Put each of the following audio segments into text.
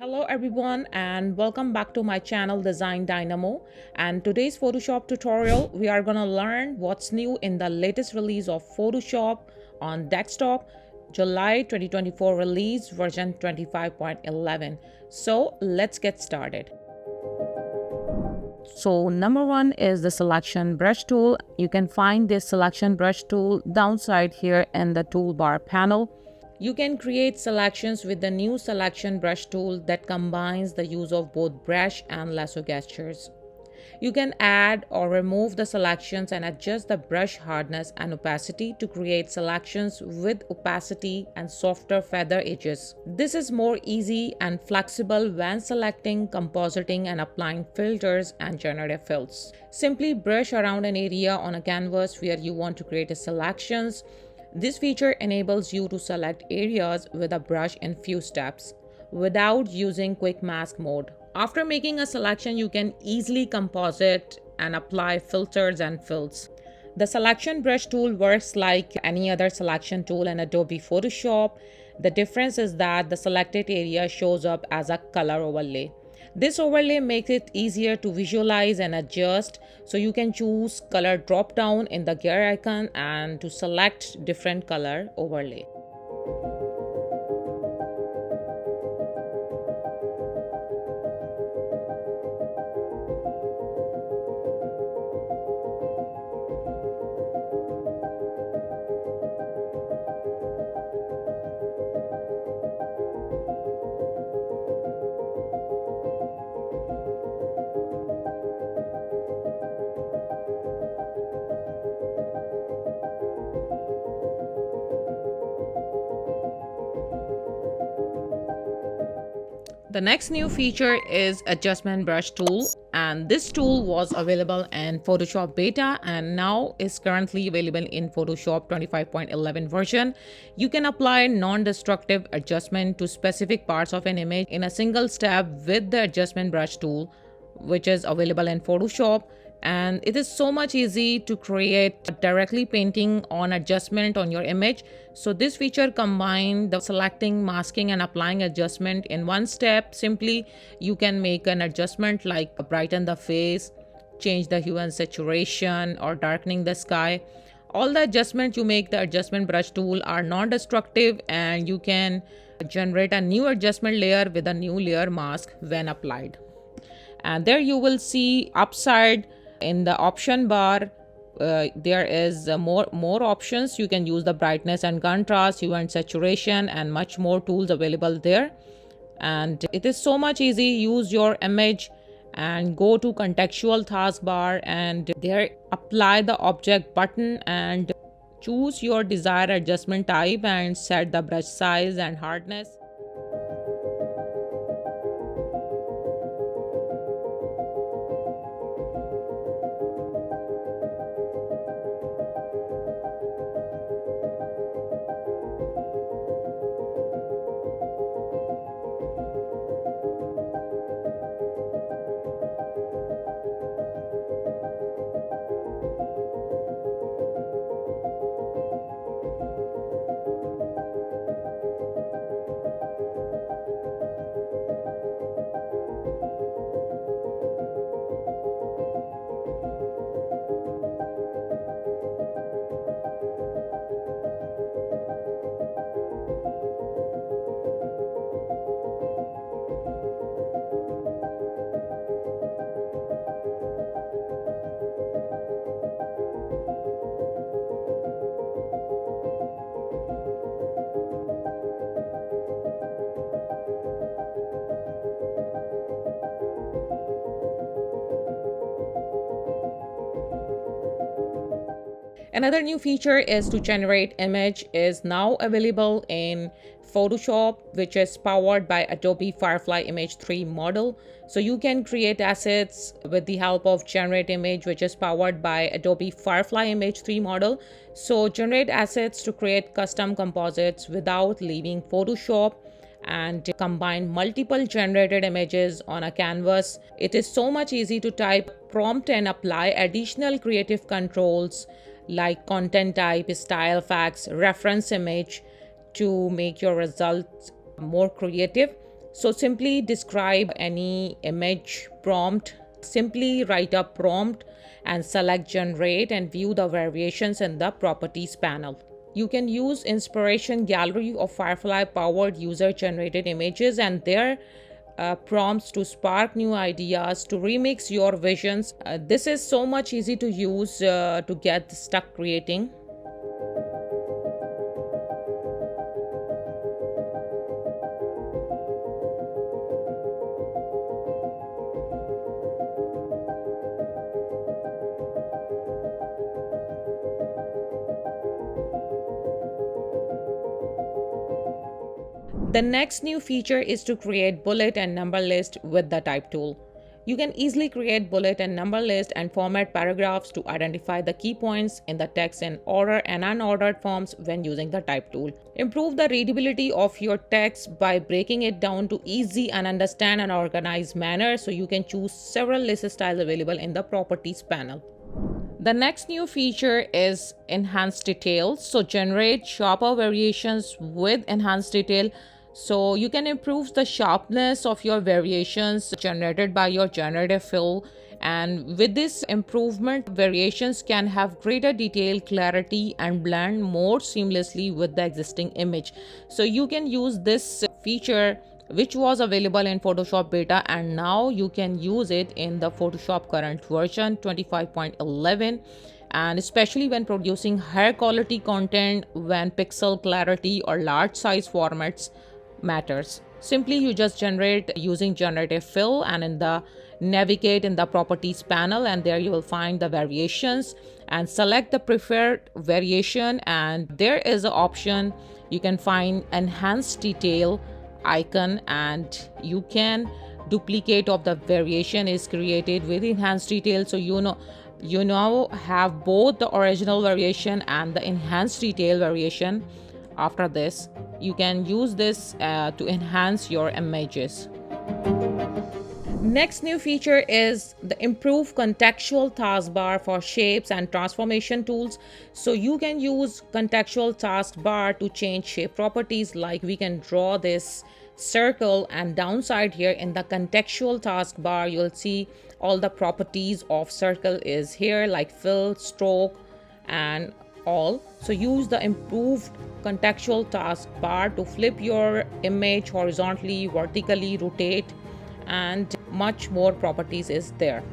Hello everyone and welcome back to my channel Design Dynamo, and today's Photoshop tutorial we are going to learn what's new in the latest release of Photoshop on desktop, July 2024 release version 25.11. So let's get started. So number one is the selection brush tool. You can find this selection brush tool downside here in the toolbar panel. You can create selections with the new selection brush tool that combines the use of both brush and lasso gestures. You can add or remove the selections and adjust the brush hardness and opacity to create selections with opacity and softer feather edges. This is more easy and flexible when selecting, compositing, and applying filters and generative fills. Simply brush around an area on a canvas where you want to create a selections. This feature enables you to select areas with a brush in few steps without using quick mask mode. After making a selection, you can easily composite and apply filters and fills. The selection brush tool works like any other selection tool in Adobe Photoshop. The difference is that the selected area shows up as a color overlay. This overlay makes it easier to visualize and adjust, so you can choose color drop down in the gear icon and to select different color overlay. The next new feature is adjustment brush tool, and this tool was available in Photoshop beta and now is currently available in Photoshop 25.11 version. You can apply non-destructive adjustment to specific parts of an image in a single step with the adjustment brush tool, which is available in Photoshop. And it is so much easy to create directly painting on adjustment on your image. So this feature combines the selecting, masking, and applying adjustment in one step. Simply you can make an adjustment like brighten the face, change the hue and saturation, or darkening the sky. All the adjustments you make the adjustment brush tool are non-destructive, and you can generate a new adjustment layer with a new layer mask when applied. And there you will see upside in the option bar, there is more options. You can use the brightness and contrast, hue and saturation, and much more tools available there. And it is so much easy. Use your image and go to contextual taskbar, and there apply the object button and choose your desired adjustment type and set the brush size and hardness. Another new feature is to generate image is now available in Photoshop, which is powered by Adobe Firefly Image 3 model. So you can create assets with the help of generate image, which is powered by Adobe Firefly Image 3 model. So generate assets to create custom composites without leaving Photoshop and combine multiple generated images on a canvas. It is so much easy to type prompt and apply additional creative controls like content type, style facts, reference image to make your results more creative. So simply describe any image prompt. Simply write a prompt and select generate and view the variations in the properties panel. You can use inspiration gallery of Firefly powered user generated images and their prompts to spark new ideas, to remix your visions. This is so much easy to use to get stuck creating. The next new feature is to create bullet and number list with the type tool. You can easily create bullet and number list and format paragraphs to identify the key points in the text in order and unordered forms when using the type tool. Improve the readability of your text by breaking it down to easy and understand and organized manner, so you can choose several list styles available in the properties panel. The next new feature is Enhance Detail. So generate sharper variations with Enhance Detail. So you can improve the sharpness of your variations generated by your Generative Fill. And with this improvement, variations can have greater detail, clarity, and blend more seamlessly with the existing image. So you can use this feature which was available in Photoshop beta, and now you can use it in the Photoshop current version 25.11, and especially when producing higher quality content, when pixel clarity or large size formats matters. Simply you just generate using Generative Fill and in the navigate in the properties panel, and there you will find the variations and select the preferred variation, and there is an option you can find Enhanced Detail icon, and you can duplicate of the variation is created with Enhanced Detail. So you now have both the original variation and the Enhanced Detail variation. After this, you can use this to enhance your images. Next new feature is the Improved Contextual Task Bar for shapes and transformation tools. So you can use Contextual Task Bar to change shape properties, like we can draw this circle, and downside here in the Contextual Task Bar you'll see all the properties of circle is here, like fill, stroke, and all. So use the Improved Contextual Task Bar to flip your image horizontally, vertically, rotate, and much more properties is there.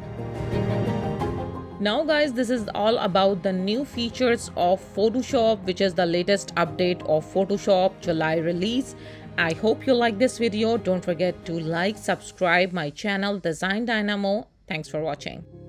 Now guys, this is all about the new features of Photoshop, which is the latest update of Photoshop July release. I hope you like this video. Don't forget to like, subscribe my channel Design Dynamo. Thanks for watching.